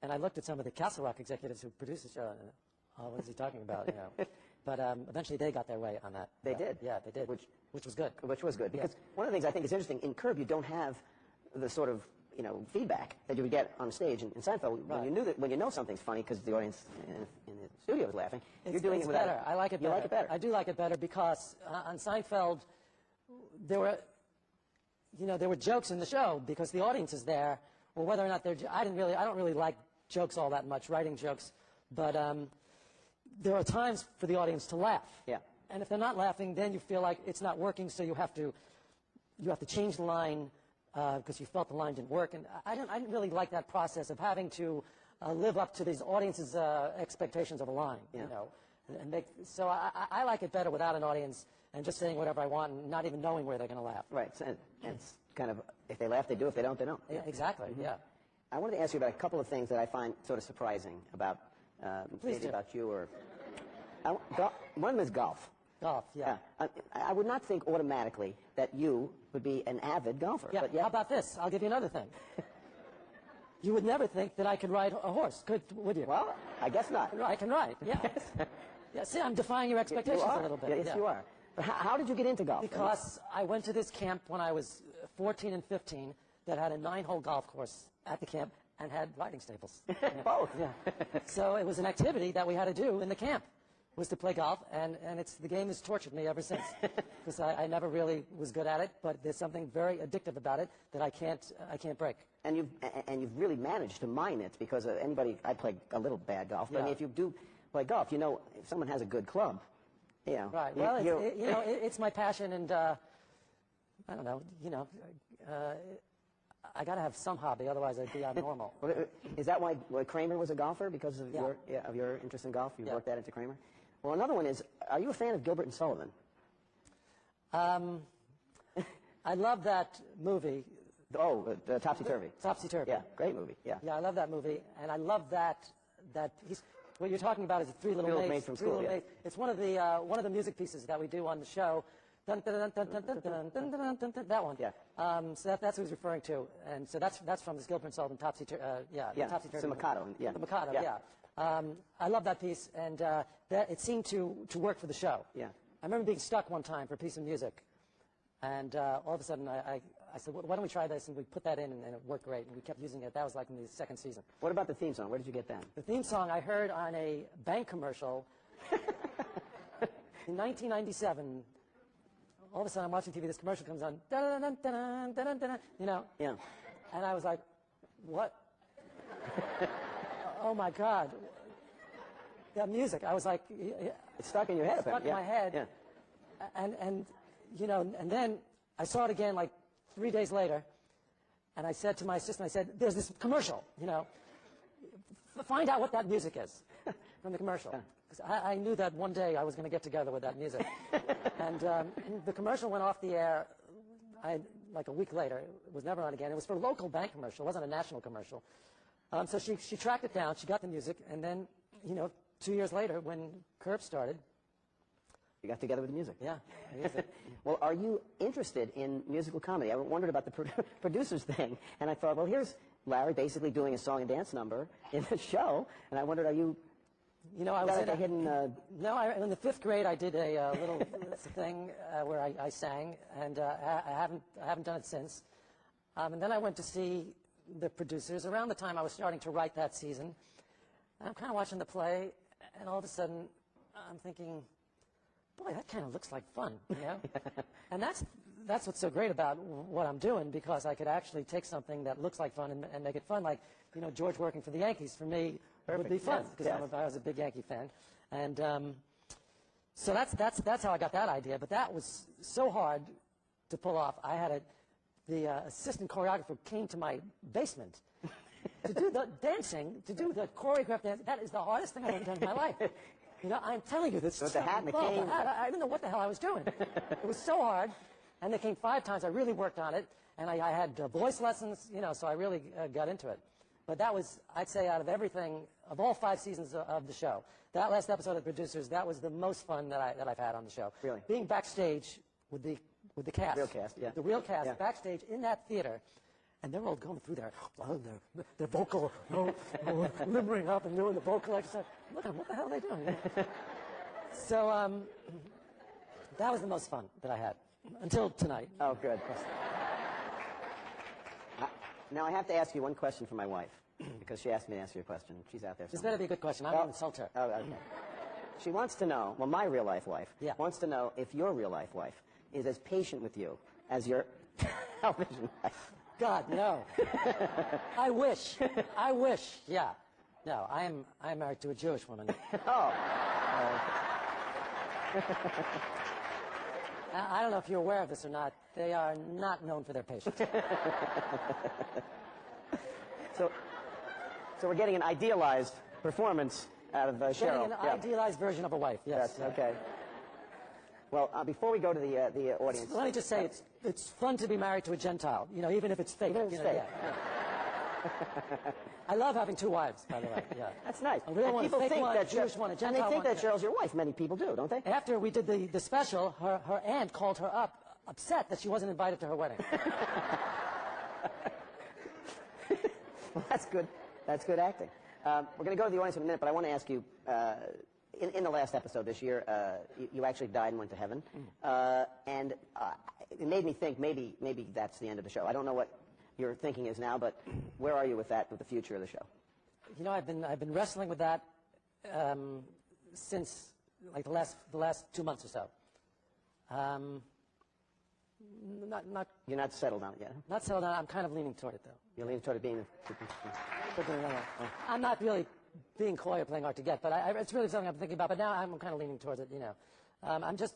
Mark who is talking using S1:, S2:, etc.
S1: And I looked at some of the Castle Rock executives who produced the show, and oh, what is he talking about, you know? But eventually they got their way on that.
S2: They did?
S1: Yeah, they did, which was good.
S2: Which was good, because one of the things I think is interesting, in Curb you don't have the sort of, you know, feedback that you would get on stage in Seinfeld, when you know something's funny because the audience in the studio is laughing. You're doing it without
S1: better. I like it better.
S2: You like it better?
S1: I do like it better because on Seinfeld there were, you know, there were jokes in the show because the audience is there. Well, whether or not they're, I don't really like jokes all that much, writing jokes, but there are times for the audience to laugh.
S2: Yeah.
S1: And if they're not laughing, then you feel like it's not working, so you have to change the line because you felt the line didn't work. And I didn't really like that process of having to live up to these audience's expectations of a line.
S2: Yeah.
S1: You know, so I like it better without an audience and just saying whatever I want and not even knowing where they're going to laugh.
S2: Right. So, and it's kind of, if they laugh, they do. If they don't, they don't.
S1: Yeah. Exactly.
S2: Mm-hmm.
S1: Yeah.
S2: I wanted to ask you about a couple of things that I find sort of surprising about maybe about you or one of them is golf.
S1: Golf, yeah.
S2: I would not think automatically that you would be an avid golfer.
S1: Yeah.
S2: But
S1: How about this? I'll give you another thing. You would never think that I could ride a horse, would you?
S2: Well, I guess not.
S1: I can ride, yeah. Yeah, see, I'm defying your expectations a little bit.
S2: Yes, you are. But how did you get into golf?
S1: Because I went to this camp when I was 14 and 15 that had a 9-hole golf course at the camp and had riding stables.
S2: Both.
S1: Yeah. So it was an activity that we had to do in the camp, was to play golf, and the game has tortured me ever since. Because I never really was good at it, but there's something very addictive about it that I can't break.
S2: And you've really managed to mine it, because I play a little bad golf, but I mean, if you do play golf, you know, if someone has a good club, you know.
S1: Right. Well, it's my passion, and I don't know, you know, I got to have some hobby, otherwise I'd be abnormal.
S2: Is that why Kramer was a golfer, because of your interest in golf? You worked that into Kramer? Well, another one is, are you a fan of Gilbert and Sullivan?
S1: I love that movie.
S2: Oh, Topsy-Turvy.
S1: Topsy-Turvy.
S2: Yeah, great movie. Yeah.
S1: Yeah, I love that movie, and I love that what you're talking about is Three Little Maids
S2: from School. Yeah.
S1: It's one of the music pieces that we do on the show. Dun, dun, dun, dun, dun, dun, dun, dun, dun, dun, that one.
S2: Yeah.
S1: So that's what he's referring to, and so that's from this Gilbert and Sullivan Topsy-Turvy. Topsy-Turvy.
S2: It's the Mikado. Yeah.
S1: The Mikado. Yeah. I love that piece, and that it seemed to work for the show.
S2: Yeah.
S1: I remember being stuck one time for a piece of music, and all of a sudden I said, why don't we try this? And we put that in, and it worked great, and we kept using it. That was like in the second season.
S2: What about the theme song? Where did you get that?
S1: The theme song I heard on a bank commercial in 1997. All of a sudden, I'm watching TV. This commercial comes on, you know.
S2: Yeah.
S1: And I was like, "What? Oh my God!" That music. I was like,
S2: "It's stuck in your head."
S1: It's stuck in my head.
S2: Yeah.
S1: And you know, and then I saw it again like 3 days later, and I said to my assistant, I said, "There's this commercial. You know, find out what that music is from the commercial." Because I knew that one day I was going to get together with that music. And the commercial went off the air like a week later. It was never on again. It was for a local bank commercial. It wasn't a national commercial. So she tracked it down. She got the music. And then, you know, 2 years later, when Curb started,
S2: you got together with the music.
S1: Yeah.
S2: Well, are you interested in musical comedy? I wondered about the producers thing. And I thought, well, here's Larry basically doing a song and dance number in the show. And I wondered, are you...
S1: You know, I was in
S2: a hidden...
S1: No, in the 5th grade, I did a little thing where I sang, and I haven't done it since. And then I went to see the producers around the time I was starting to write that season. And I'm kind of watching the play, and all of a sudden, I'm thinking, boy, that kind of looks like fun, you know? And that's what's so great about what I'm doing, because I could actually take something that looks like fun and make it fun. Like, you know, George working for the Yankees, for me, would be fun, because I was a big Yankee fan. And so that's how I got that idea. But that was so hard to pull off. I had the assistant choreographer came to my basement to do the dancing, to do the choreographed dance. That is the hardest thing I've ever done in my life. You know, I'm telling you this.
S2: With the hat and the cane.
S1: I didn't know what the hell I was doing. It was so hard. And they came 5 times. I really worked on it. And I had voice lessons, you know, so I really got into it. But that was, I'd say, out of everything, of all 5 seasons of the show, that last episode of the producers, that was the most fun that I've had on the show.
S2: Really?
S1: Being backstage with the cast.
S2: Real cast, yeah.
S1: The real cast, backstage in that theater, and they're all going through their vocal, limbering up and doing the vocal exercise. Look at them, what the hell are they doing? So that was the most fun that I had until tonight.
S2: Oh, good. Now I have to ask you one question for my wife, because she asked me to answer your question. She's out there
S1: This
S2: somewhere.
S1: better be a good question. I'm going to insult her.
S2: Oh, okay. She wants to know, well, my real-life wife wants to know if your real-life wife is as patient with you as your television wife.
S1: God, no. I wish. I wish. Yeah. No, I am married to a Jewish woman.
S2: Oh.
S1: I don't know if you're aware of this or not. They are not known for their patience.
S2: So we're getting an idealized performance out of Cheryl.
S1: Getting an idealized version of a wife, yes.
S2: Okay. Well, before we go to the audience...
S1: Let me just say, it's fun to be married to a Gentile, even if it's fake.
S2: Even if it's fake.
S1: Yeah. I love having two wives, by the way. Yeah.
S2: That's nice.
S1: A real
S2: and
S1: one, a
S2: people
S1: fake
S2: think
S1: one,
S2: that
S1: a Jewish one, a Gentile one.
S2: And they think that Cheryl's your wife. Many people do, don't they?
S1: After we did the special, her aunt called her up, upset that she wasn't invited to her wedding.
S2: Well, that's good. That's good acting. We're going to go to the audience in a minute, but I want to ask you, in the last episode this year, you actually died and went to heaven. And it made me think maybe that's the end of the show. I don't know what your thinking is now, but where are you with that, with the future of the show?
S1: I've been wrestling with that since like the last 2 months or so.
S2: You're not settled on it yet. Huh?
S1: Not settled on. I'm kind of leaning toward it, though.
S2: You're leaning toward it being.
S1: I'm not really being coy or playing hard to get, but it's really something I'm thinking about. But now I'm kind of leaning towards it. I'm just